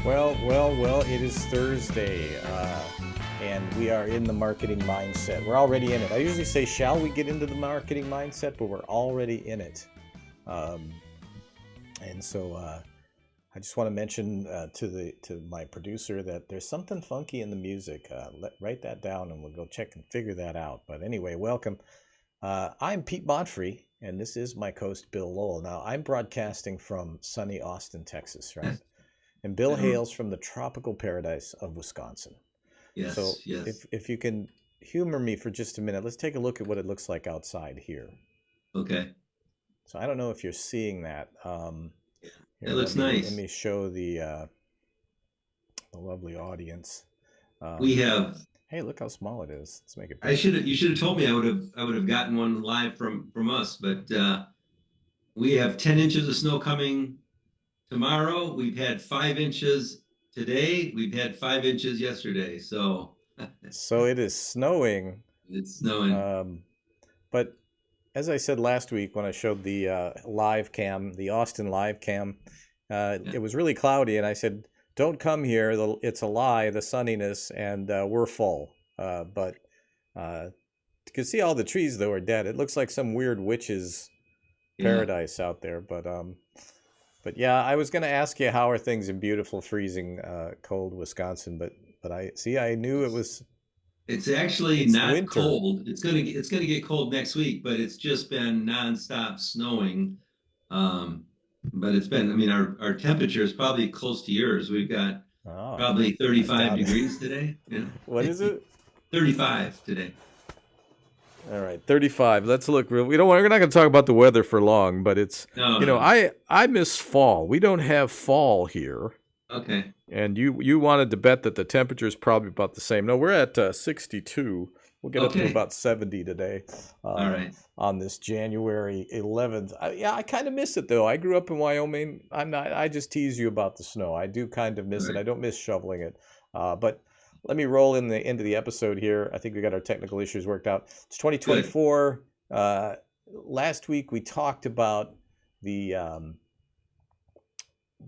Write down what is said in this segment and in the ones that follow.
Well, it is Thursday, and we are in the marketing mindset. We're already in it. I usually say, shall we get into the marketing mindset? But we're already in it. Um, and so I just want to mention to my producer that there's something funky in the music. Write that down and we'll go check and figure that out. But anyway, welcome. I'm Pete Monfre, and this is my host, Bill Lowell. Now, I'm broadcasting from sunny Austin, Texas, right? And Bill Um, hails from the tropical paradise of Wisconsin. So yes, yes. if you can humor me for just a minute, let's take a look at what it looks like outside here. Okay. So I don't know if you're seeing that. Yeah. It Here, let looks me let nice. me show the lovely audience. We Um, have hey, look how small it is. Let's make it I bigger. should have you should have told me I would have gotten one live from us, but we have 10 inches of snow coming tomorrow. We've had 5 inches today. We've had 5 inches yesterday. So So it is snowing, it's snowing. um, but as I said last week when I showed the live cam, the Austin live cam, Yeah. it was really cloudy, and I said, "Don't come here. It's a lie, the sunniness, and we're full." But you can see all the trees though are dead. It looks like some weird witch's Yeah. paradise out there. But yeah, I was going to ask you how are things in beautiful, freezing, cold Wisconsin, but I see. I knew it It's was. it's actually It's not winter. cold. It's gonna get cold next week, but it's just been nonstop snowing. Um, but it's been, I mean, our temperature is probably close to yours. We've got Oh, probably I 35 doubt degrees it. today. What is it? 35 today. All right, 35. Let's look real. We don't. We're not going to talk about the weather for long, but it's. No, You know, no. I miss fall. We don't have fall here, Okay. and you wanted to bet that the temperature is probably about the same. No, we're at 62. We'll get up to Okay. about 70 today, All uh, right. on this January 11th. Yeah, I kind of miss it though. I grew up in Wyoming. I'm not. I just tease you about the snow. I do kind of All miss it. right. I don't miss shoveling it, but. Let me roll into the episode here. I think we got our technical issues worked out. It's Good. 2024. Last week we talked about the um,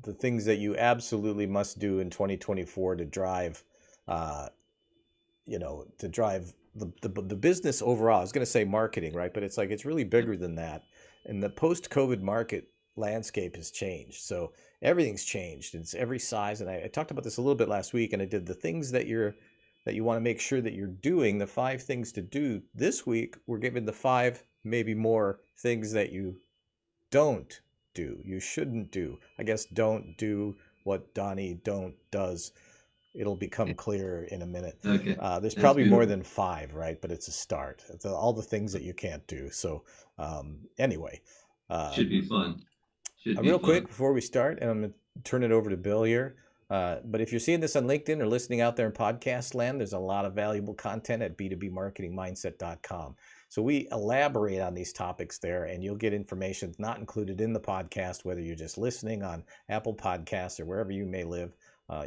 the things that you absolutely must do in 2024 to drive, uh, to drive the business overall. I was going to say marketing, right? But it's like it's really Yep. bigger than that. And the post-COVID market landscape has changed. So everything's changed. It's every size. And I talked about this a little bit last week. And I did the things that you want to make sure that you're doing. The 5 things to do this week. We're given the five, maybe more things that you don't do. You shouldn't do. I guess don't do what Donnie don't does. It'll become clear in a minute. Okay. There's That's probably more beautiful. than five, right? But it's a start. It's all the things that you can't do. So anyway, Should um, be fun. Should be real quick fun. before we start, and I'm going to turn it over to Bill here. But if you're seeing this on LinkedIn or listening out there in podcast land, there's a lot of valuable content at b2bmarketingmindset.com. So we elaborate on these topics there, and you'll get information not included in the podcast, whether you're just listening on Apple Podcasts or wherever you may live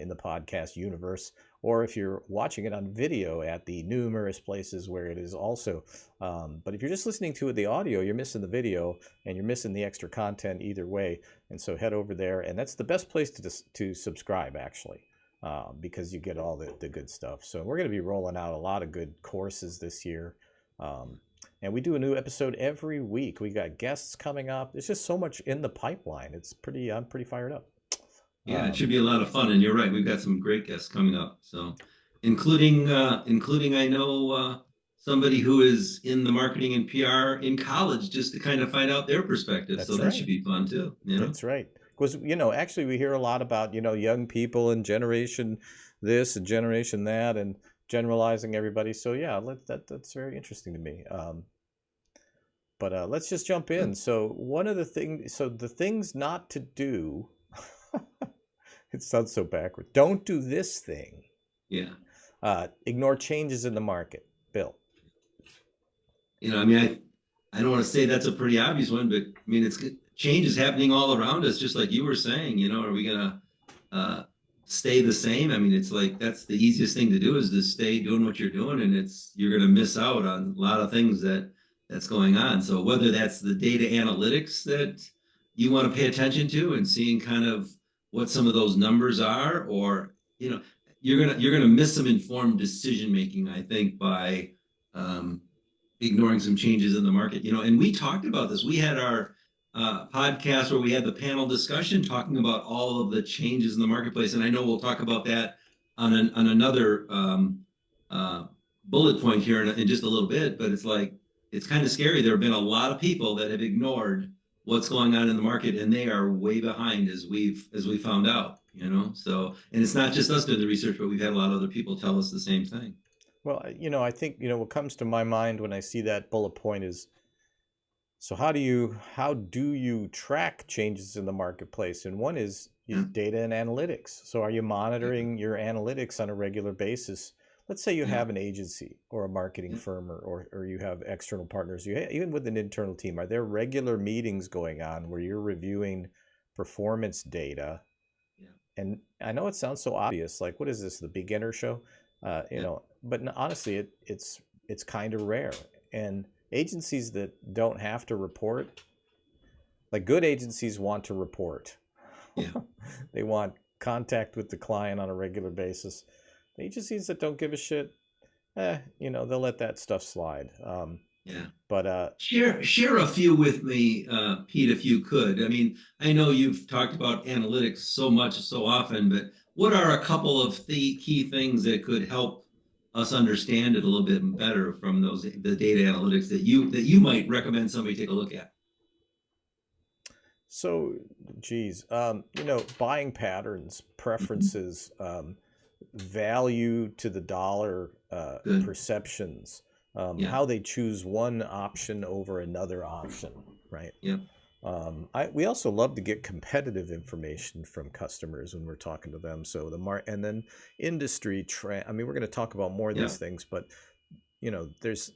in the podcast universe, or if you're watching it on video at the numerous places where it is also. But if you're just listening to the audio, you're missing the video and you're missing the extra content either way. And so head over there, and that's the best place to subscribe actually, because you get all the good stuff. So we're going to be rolling out a lot of good courses this year. And we do a new episode every week. We got guests coming up. There's just so much in the pipeline. I'm pretty fired up. Yeah, it should Um, be a lot of fun. And you're right, we've got some great guests coming up. So, including I know somebody who is in the marketing and PR in college, just to kind of find out their perspective. So that's that should right. be fun too. That's right. Because actually, we hear a lot about young people and generation this and generation that, and generalizing everybody. So yeah, that's very interesting to me. But let's just jump in. Good. So the things not to do. It sounds so backward. Don't do this thing. Yeah. Ignore changes in the market. Bill. I mean, I don't want to say that's a pretty obvious one, but I mean, it's change is happening all around us, just like you were saying. Are we gonna uh, stay the same? I mean, it's like that's the easiest thing to do is to stay doing what you're doing, and you're gonna miss out on a lot of things that's going on. So whether that's the data analytics that you want to pay attention to and seeing kind of what some of those numbers are, or you're gonna miss some informed decision making, I think, by um, ignoring some changes in the market. And we talked about this. We had our podcast where we had the panel discussion talking about all of the changes in the marketplace, and I know we'll talk about that on another uh, bullet point here in just a little bit. But it's like it's kind of scary. There have been a lot of people that have ignored what's going on in the market, and they are way behind, as we found out. So, and it's not just us doing the research, but we've had a lot of other people tell us the same thing. Well, I think, what comes to my mind when I see that bullet point is, so how do you track changes in the marketplace? And one is Yeah. data and analytics. So are you Yeah. monitoring your analytics on a regular basis? Let's say you Yeah. have an agency or a marketing Yeah. firm, or you have external partners. Even with an internal team, are there regular meetings going on where you're reviewing performance data? Yeah. And I know it sounds so obvious, like, what is this, the beginner show? Yeah. But honestly, it's kind of rare. And agencies that don't have to report, like good agencies, want to report. Yeah. They want contact with the client on a regular basis. Agencies that don't give a shit, they'll let that stuff slide. Yeah. But Share a few with me, Pete, if you could. I mean, I know you've talked about analytics so much, so often, but what are a couple of the key things that could help us understand it a little bit better from the data analytics that you might recommend somebody take a look at? So, geez, buying patterns, Mhm. preferences, value to the dollar, Good. perceptions, Yeah. how they choose one option over another option, right? Yeah. We also love to get competitive information from customers when we're talking to them. So and then industry trend. I mean, we're going to talk about more of Yeah. these things, but there's.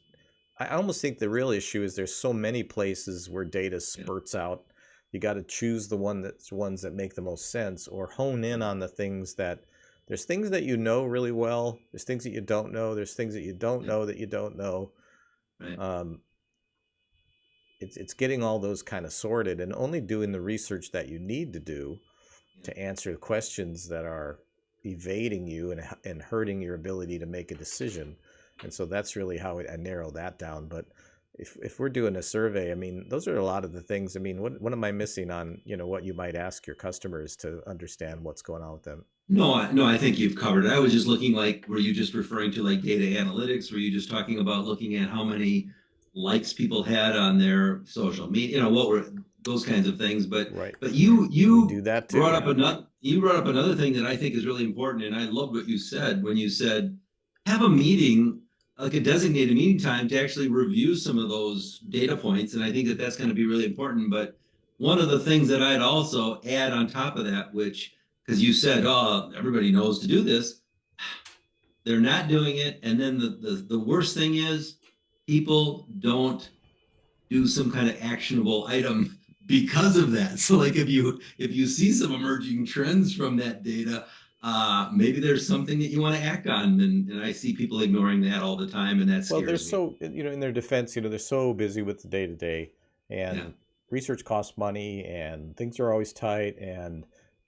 I almost think the real issue is there's so many places where data Yeah. spurts out. You got to choose the ones that make the most sense, or hone in Yeah. on the things that. There's things that you know really well. There's things that you don't know. There's things that you don't Yeah. know that you don't know. Right. Um, it's getting all those kind of sorted and only doing the research that you need to do Yeah. to answer the questions that are evading you and hurting your ability to make a decision. And so that's really how I narrow that down. But if we're doing a survey, I mean, those are a lot of the things. I mean, what am I missing on, what you might ask your customers to understand what's going on with them? No, I think you've covered it. I was just looking like, were you just referring to like data analytics? Were you just talking about looking at how many likes people had on their social media? What were those kinds of things? But Right. but you We do you that brought too. up another thing that I think is really important, and I love what you said when you said have a meeting, like a designated meeting time to actually review some of those data points, and I think that that's going to be really important. But one of the things that I'd also add on top of that, which because you said, oh, everybody knows to do this. They're not doing it. And then the worst thing is people don't do some kind of actionable item because of that. So like if you see some emerging trends from that data, maybe there's something that you want to act on. And I see people ignoring that all the time, and that Well, they're scares me. so, in their defense, they're so busy with the day to day, Yeah. and research costs money, and things are always tight.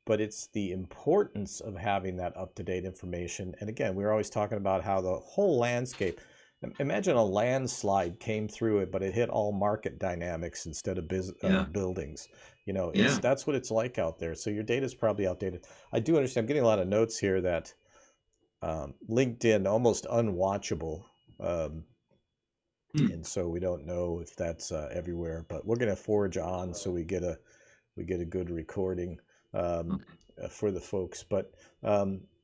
But it's the importance of having that up to date information. And again, we're always talking about how the whole landscape. Imagine a landslide came through it, but it hit all market dynamics instead of Yeah. buildings. It's Yeah. that's what it's like out there. So your data is probably outdated. I do understand. I'm getting a lot of notes here that LinkedIn almost unwatchable. Um, Hmm. and so we don't know if that's everywhere, but we're going to forge on so we get a good recording um, Okay. for the folks. But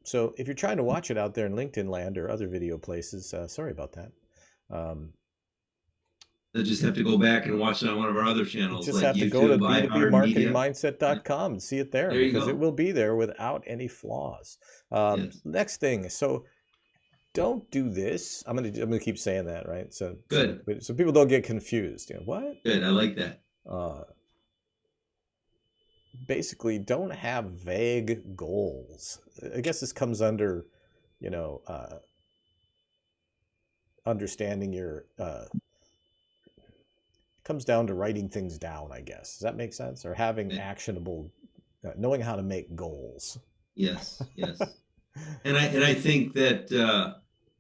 so if you're trying to watch it out there in LinkedIn land or other video places, sorry about that. Um, They'll just have to go back and watch it on one of our other you channels just like have to go to YouTube, iHeart Media. Yeah. b2bmarketingmindset.com and see it there There you because it go. will be there without any flaws. Yes. Next thing, so don't do this. I'm gonna keep saying that, right? Good. So people don't get confused. What? Good. I like that. Uh, Basically, don't have vague goals. I guess this comes under, you know, uh, understanding your. Comes down to writing things down. I guess, does that make sense? Or having Yeah. actionable. knowing how to make goals. Yes, yes. And I think that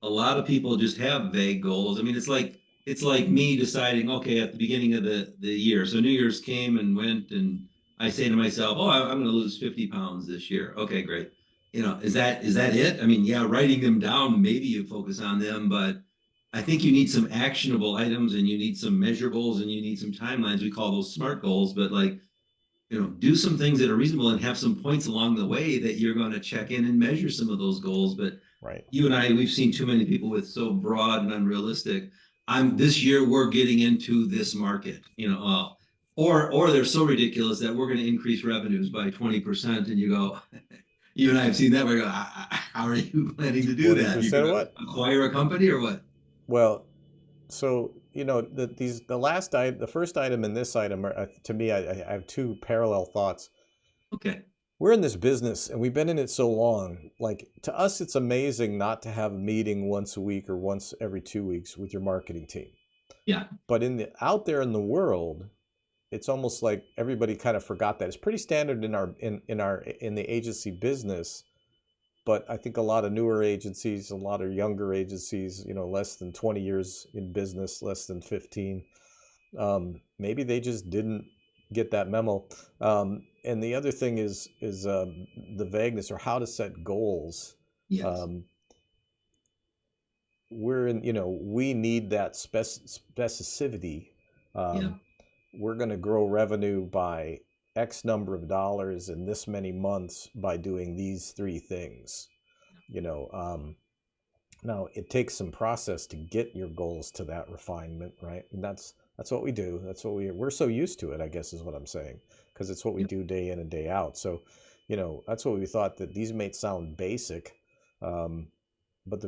a lot of people just have vague goals. I mean, it's like me deciding, okay, at the beginning of the year. So New Year's came and went, and I say to myself, oh, I'm going to lose 50 pounds this year. Okay, great. Is that it? I mean, yeah, writing them down, maybe you focus on them, but I think you need some actionable items, and you need some measurables, and you need some timelines. We call those SMART goals, but like, do some things that are reasonable and have some points along the way that you're going to check in and measure some of those goals. But Right. you and I, we've seen too many people with so broad and unrealistic. This year we're getting into this market, or they're so ridiculous that we're going to increase revenues by 20%. And you go, you and I have seen that. We go, how are you planning to do that? You're 20% going of to what? acquire a company or what? Well, so the first item and this item are, to me, I have two parallel thoughts. Okay. We're in this business and we've been in it so long. Like, to us, it's amazing not to have a meeting once a week or once every 2 weeks with your marketing team. Yeah. But out there in the world, it's almost like everybody kind of forgot that. It's pretty standard in the agency business, but I think a lot of newer agencies, a lot of younger agencies, less than 20 years in business, less than 15, maybe they just didn't get that memo. And the other thing is the vagueness, or how to set goals. Yes. Um, we need that specificity. Yeah. We're going to grow revenue by X number of dollars in this many months by doing these three things. Now it takes some process to get your goals to that refinement, right? And that's what we do. That's what we're so used to it, I guess, is what I'm saying, because it's what we do day in and day out. So, that's what we thought, that these may sound basic, but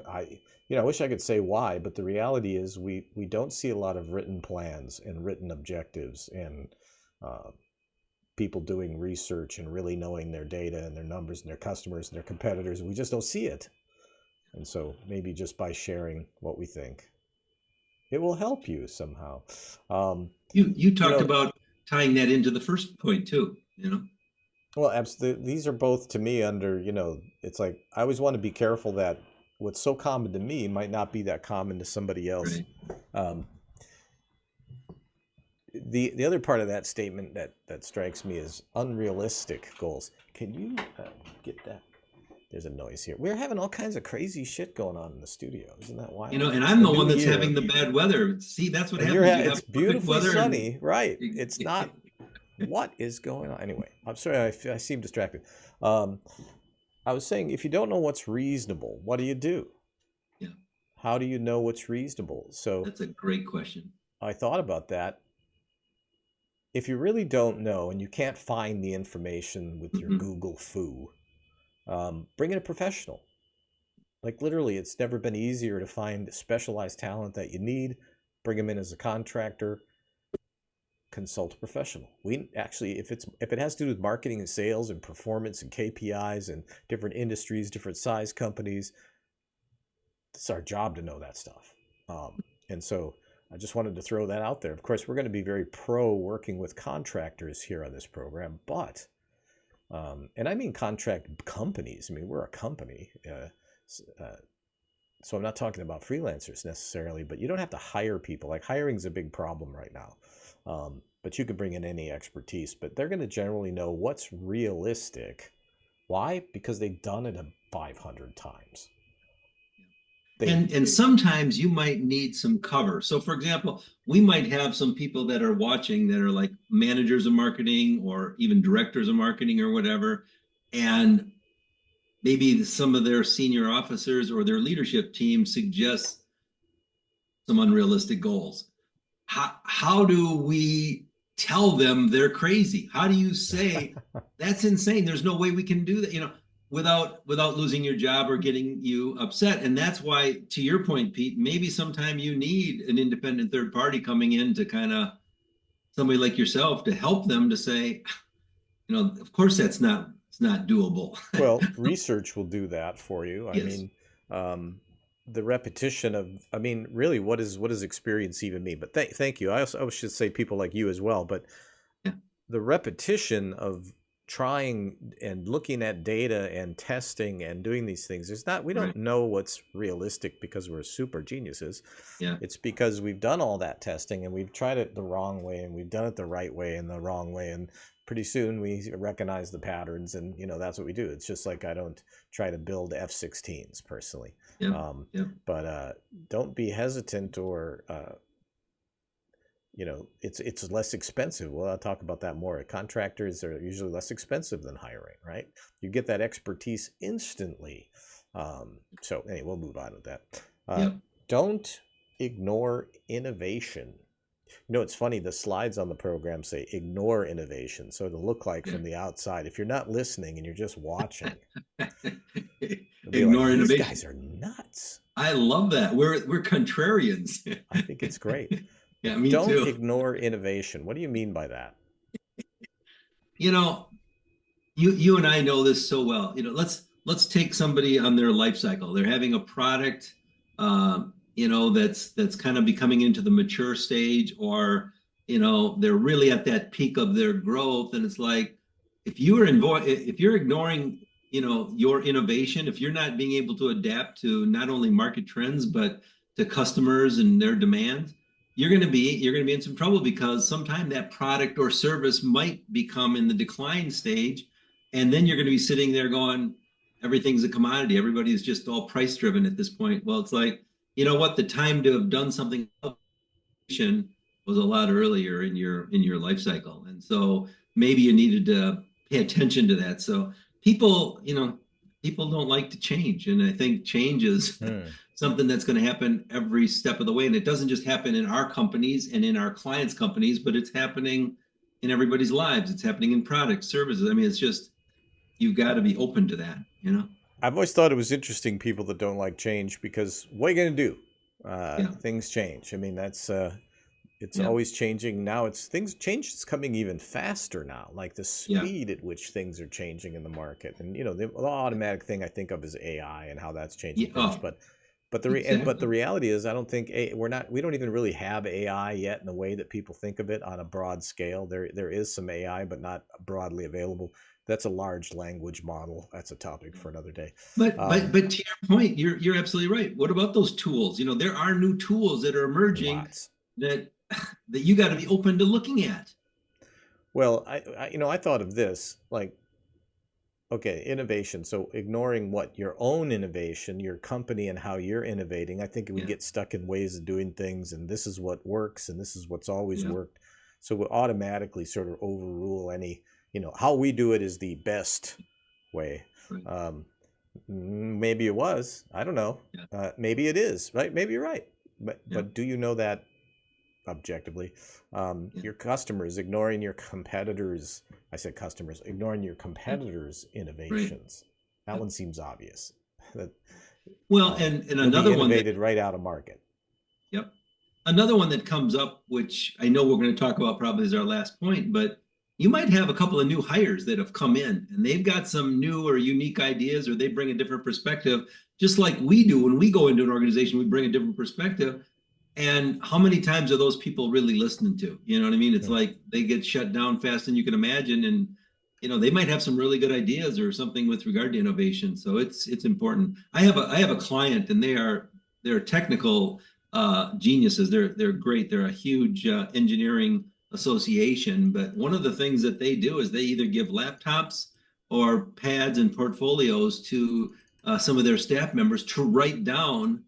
I wish I could say why, but the reality is we don't see a lot of written plans and written objectives and uh, people doing research and really knowing their data and their numbers and their customers and their competitors. We just don't see it. And so maybe just by sharing what we think, it will help you somehow. Um, You you talked know, about tying that into the first point too. well, absolutely. These are both to me under, it's like I always want to be careful that what's so common to me might not be that common to somebody else. Right. Um, the other part of that statement that strikes me is unrealistic goals. Can you get that? There's a noise here. We're having all kinds of crazy shit going on in the studio. Isn't that wild? And It's I'm the the one new that's year. having the bad weather. See, that's what And happens. You it's have perfect beautifully weather and sunny, right? It's not. What is going on? Anyway, I'm sorry, I seem distracted. Um, I was saying, if you don't know what's reasonable, what do you do? yeah, How do you know what's reasonable? So that's a great question. I thought about that. If you really don't know and you can't find the information with your Mhm. Google foo, bring in a professional. Like, literally, it's never been easier to find specialized talent that you need. Bring them in as a contractor. Consult a professional. We actually, if it has to do with marketing and sales and performance and KPIs and different industries, different size companies, it's our job to know that stuff. And so I just wanted to throw that out there. Of course, we're going to be very pro working with contractors here on this program, but and I mean contract companies. I mean, we're a company. So I'm not talking about freelancers necessarily, but you don't have to hire people. Like, hiring is a big problem right now. But you can bring in any expertise, but they're going to generally know what's realistic. Why? Because they've done it 500 times. And sometimes you might need some cover. So, for example, we might have some people that are watching that are like managers of marketing or even directors of marketing or whatever, and maybe some of their senior officers or their leadership team suggests some unrealistic goals. How do we tell them they're crazy? How do you say that's insane? There's no way we can do that, without losing your job or getting you upset. And that's why, to your point, Pete, maybe sometime you need an independent third party coming in to kind of somebody like yourself to help them to say, of course it's not doable. Well, research will do that for you. I Yes. mean, the repetition of, I mean, really, what does experience even mean? But thank you. I should say people like you as well. But Yeah. the repetition of trying and looking at data and testing and doing these things. We don't Right. know what's realistic because we're super geniuses. Yeah. It's because we've done all that testing and we've tried it the wrong way and we've done it the right way and the wrong way. And pretty soon we recognize the patterns, and that's what we do. It's just like I don't try to build F-16s personally. Yep. Yep. But don't be hesitant, or it's less expensive. Well, I'll talk about that more. Contractors are usually less expensive than hiring, right? You get that expertise instantly. So anyway, we'll move on with that. Yep. Don't ignore innovation. It's funny, the slides on the program say ignore innovation. So it'll look like Yeah. from the outside, if you're not listening and you're just watching, you'll be like, Ignore these innovation. guys are nuts. I love that. We're contrarians. I think it's great. Yeah, me Don't too. ignore innovation. What do you mean by that? You know, you and I know this so well. Let's take somebody on their life cycle. They're having a product, that's kind of becoming into the mature stage, or they're really at that peak of their growth, and it's like if you're ignoring your innovation, if you're not being able to adapt to not only market trends but to customers and their demands, you're going to be in some trouble, because sometime that product or service might become in the decline stage, and then you're going to be sitting there going, everything's a commodity. Everybody is just all price driven at this point. Well, it's like, you know what? The time to have done something was a lot earlier in your life cycle, and so maybe you needed to pay attention to that. So people don't like to change, and I think change is Hmm. something that's going to happen every step of the way, and it doesn't just happen in our companies and in our clients' companies, but it's happening in everybody's lives. It's happening in products, services. I mean, it's just, you've got to be open to that. I've always thought it was interesting, people that don't like change, because what are you going to do? Yeah. Things change. I mean, it's Yeah. always changing. Now change is coming even faster now, like the Yeah. speed at which things are changing in the market. And the automatic thing I think of is AI and how that's changing Yeah. things. Oh, But the exactly. reality is, I don't think we don't even really have AI yet in the way that people think of it on a broad scale. There is some AI, but not broadly available. That's a large language model. That's a topic for another day. But but Um, but to your point, you're absolutely right. What about those tools? There are new tools that are emerging Lots. that you got to be open to looking at. Well, I thought of this like, okay, innovation. So ignoring what your own innovation, your company and how you're innovating, I think we Yeah. get stuck in ways of doing things, and this is what works and this is what's always Yeah. worked. So we automatically sort of overrule any, how we do it is the best way. Right. Um, Maybe it was. I don't know. Yeah. Maybe it is, right? Maybe you're right. But Yeah. do you know that objectively? Yeah. Your customers ignoring your competitors. I said customers ignoring your Yeah. competitors' Right. innovations. That Yeah. one seems obvious. That Well, and you'll be another one that, innovated right out of market. yep. Another one that comes up, which I know we're going to talk about probably as our last point, but you might have a couple of new hires that have come in and they've got some new or unique ideas, or they bring a different perspective, just like we do when we go into an organization, we bring a different perspective. And how many times are those people really listening to? You know what I mean? It's Hmm. like they get shut down fast than you can imagine. And they might have some really good ideas or something with regard to innovation. So it's important. I have a client, and they're technical geniuses. They're great. They're a huge engineering association. But one of the things that they do is they either give laptops or pads and portfolios to some of their staff members to write down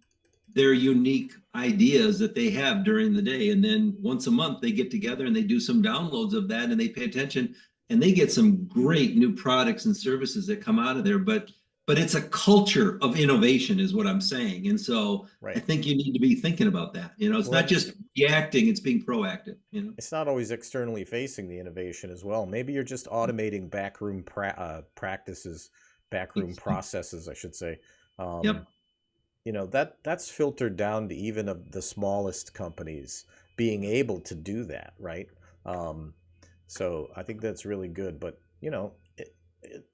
their unique ideas that they have during the day. And then once a month, they get together and they do some downloads of that, and they pay attention, and they get some great new products and services that come out of there. But it's a culture of innovation, is what I'm saying. And so I Right. think you need to be thinking about that. It's Well, not just reacting, it's being proactive. it's not always externally facing the innovation as well. Maybe you're just automating practices, backroom processes, I should say. Um, Yep. that's filtered down to even of the smallest companies being able to do that, right? um, so I think that's really good. But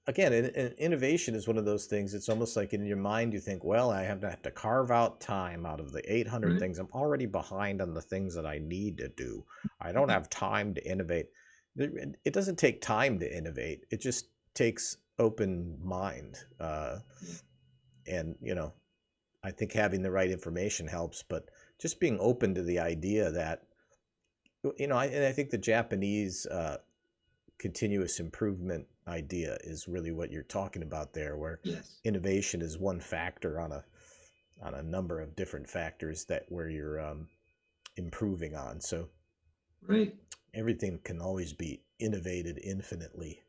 again, innovation is one of those things. It's almost like in your mind you think, well, I have to carve out time out of the 800 Right. things. I'm already behind on the things that I need to do. I don't have time to innovate. It doesn't take time to innovate. It just takes open mind. Yeah. And, I think having the right information helps, but just being open to the idea that, and I think the Japanese continuous improvement idea is really what you're talking about there, where Yes. innovation is one factor on a number of different factors that where you're improving on. So Right. everything can always be innovated infinitely.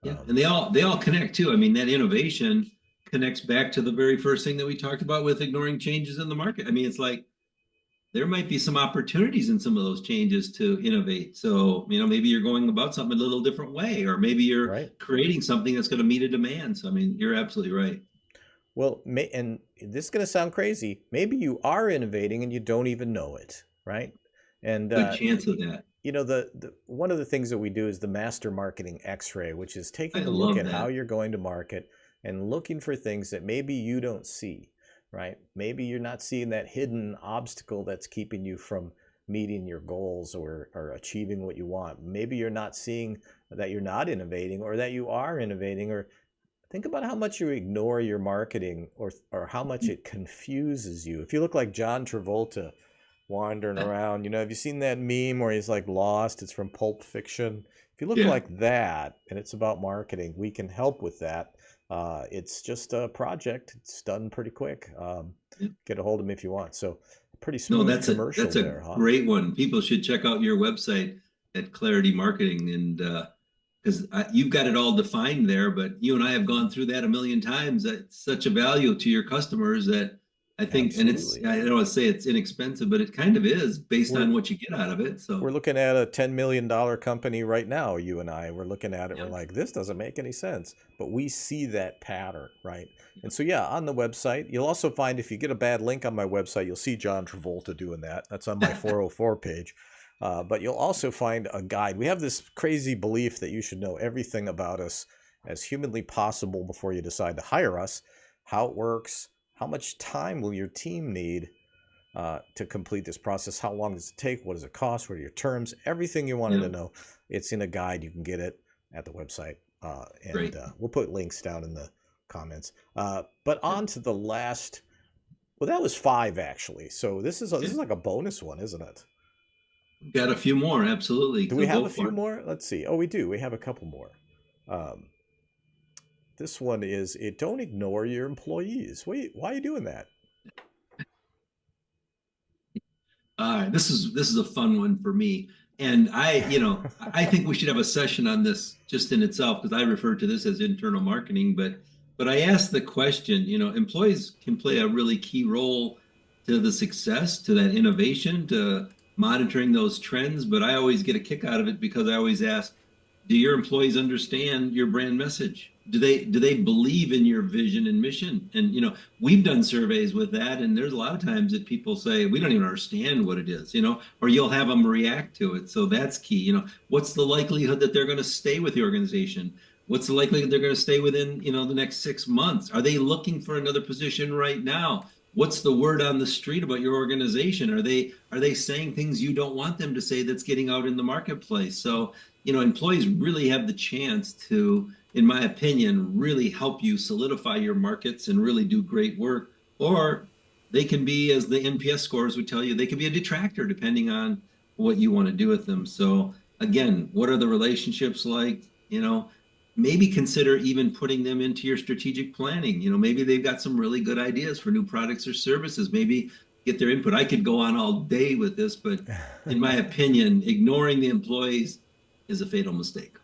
Yeah, and they all connect too. I mean, that innovation connects back to the very first thing that we talked about with ignoring changes in the market. I mean, it's like there might be some opportunities in some of those changes to innovate. So, maybe you're going about something a little different way, or maybe you're Right. creating something that's going to meet a demand. So, I mean, you're absolutely right. Well, and this is going to sound crazy. Maybe you are innovating and you don't even know it, right? And Good chance of that. the one of the things that we do is the master marketing X-ray, which is I taking a look love at how that. you're going to market and looking for things that maybe you don't see, right? Maybe you're not seeing that hidden obstacle that's keeping you from meeting your goals or achieving what you want. Maybe you're not seeing that you're not innovating or that you are innovating, or think about how much you ignore your marketing, or how much it confuses you. If you look like John Travolta wandering around, have you seen that meme where he's like lost? It's from Pulp Fiction. If you look Yeah. like that and it's about marketing, we can help with that. It's just a project. It's done pretty quick. Yeah. Get a hold of me if you want. So, pretty No, smooth that's commercial a there, huh? great one. People should check out your website at Clarity Marketing, and because you've got it all defined there. But you and I have gone through that a million times. That's such a value to your customers that I think, and Absolutely. I don't want to say it's inexpensive, but it kind of is based We're on what you get out of it. we're So, looking at a $10 million company right now. You and I, we're looking at it. We're yeah, like, this doesn't make any sense, but we see that pattern, right? yeah. And so, yeah, on the website, you'll also find, if you get a bad link on my website, you'll see John Travolta doing that. That's on my 404 page. But you'll also find a guide. We have this crazy belief that you should know everything about us as humanly possible before you decide to hire us, how it works, how much time will your team need to complete this process. How long does it take? What does it cost? What are your terms? Everything you wanted Yeah, to know. It's in a guide. You can get it at the website. And great. we'll put links down in the comments. But Yeah, on to the last. Well, that was five actually. So this is okay. like a bonus one, isn't it? Got a few more, absolutely. Do we So have go a few for it. more? Let's see. Oh, we do. We have a couple more. Um, this one is it. Don't ignore your employees. Wait, why are you doing that? All right, this is a fun one for me, and I think we should have a session on this just in itself because I refer to this as internal marketing. But I asked the question, employees can play a really key role to the success, to that innovation, to monitoring those trends. But I always get a kick out of it because I always ask, do your employees understand your brand message? Do they believe in your vision and mission? And we've done surveys with that, and there's a lot of times that people say we don't even understand what it is, or you'll have them react to it. So that's key. What's the likelihood that they're going to stay with the organization? What's the likelihood they're going to stay within the next 6 months? Are they looking for another position right now? What's the word on the street about your organization? Are they saying things you don't want them to say that's getting out in the marketplace? So employees really have the chance to, in my opinion, really help you solidify your markets and really do great work. Or they can be, as the NPS scores would tell you, they can be a detractor depending on what you want to do with them. So again, what are the relationships like? Maybe consider even putting them into your strategic planning. Maybe they've got some really good ideas for new products or services. Maybe get their input. I could go on all day with this, but in my opinion, ignoring the employees is a fatal mistake.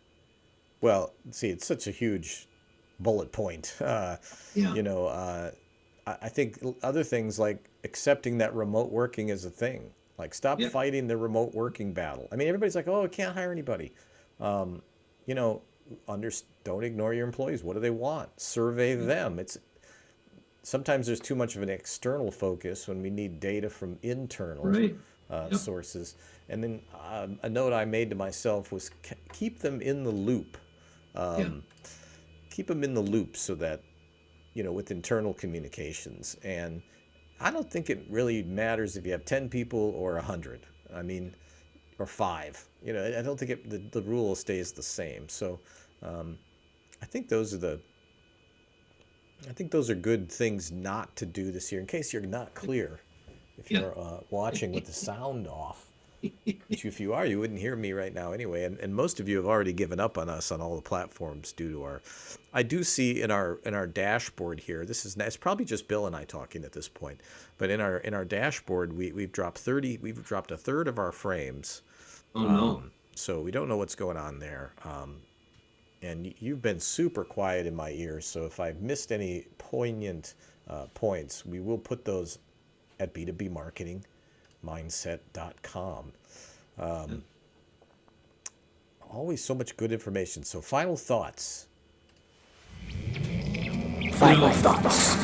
Well, see, it's such a huge bullet point. Yeah. You know, I think other things like accepting that remote working is a thing. Like, stop Yep. fighting the remote working battle. I mean, everybody's like, "Oh, I can't hire anybody." Um, you know, under, don't ignore your employees. What do they want? Survey Yep. them. It's sometimes there's too much of an external focus when we need data from internal Right. Yep. sources. And then a note I made to myself was keep them in the loop. Yeah. Um, keep them in the loop so that, with internal communications. And I don't think it really matters if you have 10 people or 100. I mean, or 5. I don't think the rule stays the same. So I think those are good things not to do this year in case you're not clear. If Yeah. you're watching with the sound off, which if you are, you wouldn't hear me right now anyway. And most of you have already given up on us on all the platforms due to our. I do see in our dashboard here. It's probably just Bill and I talking at this point, but in our dashboard we've dropped a third of our frames. Oh no. So we don't know what's going on there. And you've been super quiet in my ears. So if I've missed any poignant points, we will put those at b2bmarketingmindset.com. Always so much good information. So final thoughts. Final thoughts.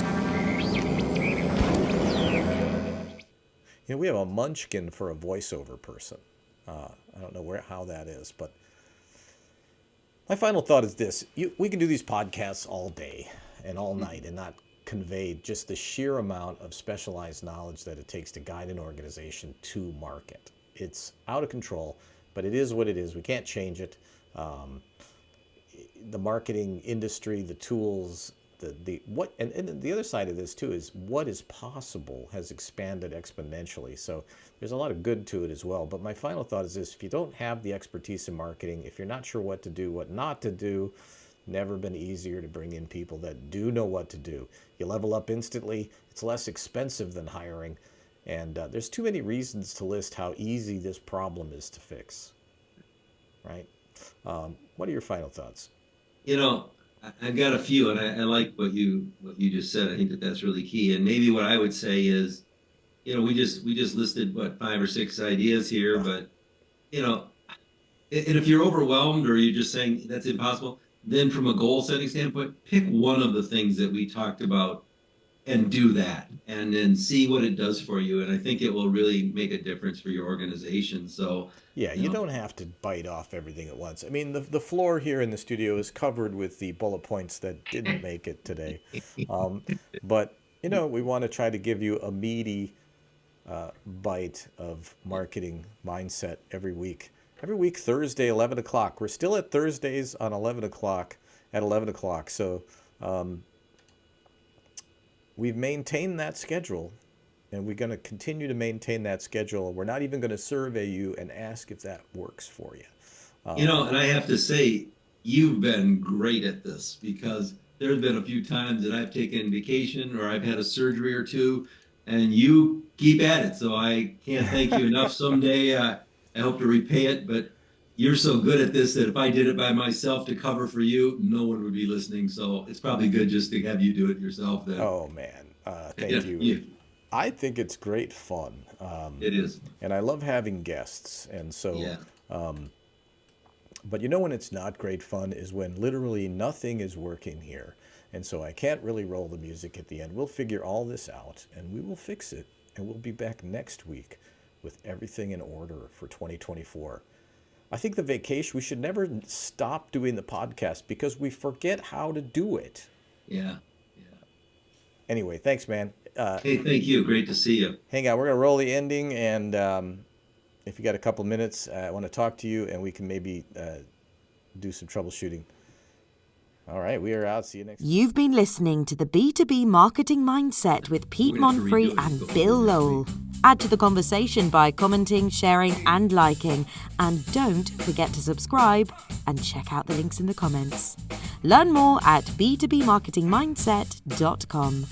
We have a munchkin for a voiceover person. I don't know how that is, but my final thought is this. We can do these podcasts all day and all night and not convey just the sheer amount of specialized knowledge that it takes to guide an organization to market. It's out of control, but it is what it is. We can't change it. The marketing industry, the tools, and the other side of this too is what is possible has expanded exponentially. So there's a lot of good to it as well. But my final thought is this: if you don't have the expertise in marketing, if you're not sure what to do, what not to do, never been easier to bring in people that do know what to do. You level up instantly. It's less expensive than hiring. And there's too many reasons to list how easy this problem is to fix. Right? What are your final thoughts? I've got a few, and I like what you just said. I think that's really key. And maybe what I would say is, we just listed 5 or 6 ideas here, but and if you're overwhelmed or you're just saying that's impossible, then from a goal setting standpoint, pick one of the things that we talked about and do that, and then see what it does for you. And I think it will really make a difference for your organization. So yeah, you don't have to bite off everything at once. I mean, the floor here in the studio is covered with the bullet points that didn't make it today. But, we want to try to give you a meaty bite of marketing mindset every week. Every week, Thursday, 11 o'clock. We're still at Thursdays on 11 o'clock, at 11 o'clock. So we've maintained that schedule. And we're going to continue to maintain that schedule. We're not even going to survey you and ask if that works for you. And I have to say, you've been great at this, because there's been a few times that I've taken vacation or I've had a surgery or two, and you keep at it. So I can't thank you enough. Someday I hope to repay it, but you're so good at this that if I did it by myself to cover for you, no one would be listening. So it's probably good just to have you do it yourself then. Oh, man. Thank you. I think it's great fun. It is. And I love having guests. And so, yeah. But when it's not great fun is when literally nothing is working here. And so I can't really roll the music at the end. We'll figure all this out and we will fix it. And we'll be back next week with everything in order for 2024. I think the vacation, we should never stop doing the podcast because we forget how to do it. Yeah. Anyway, thanks, man. Hey, thank you. Great to see you. Hang on. We're going to roll the ending. And if you got a couple minutes, I want to talk to you and we can maybe do some troubleshooting. All right. We are out. See you next week. You've been listening to the B2B Marketing Mindset with Pete Monfre and Bill Lowell. Add to the conversation by commenting, sharing, and liking. And don't forget to subscribe and check out the links in the comments. Learn more at b2bmarketingmindset.com.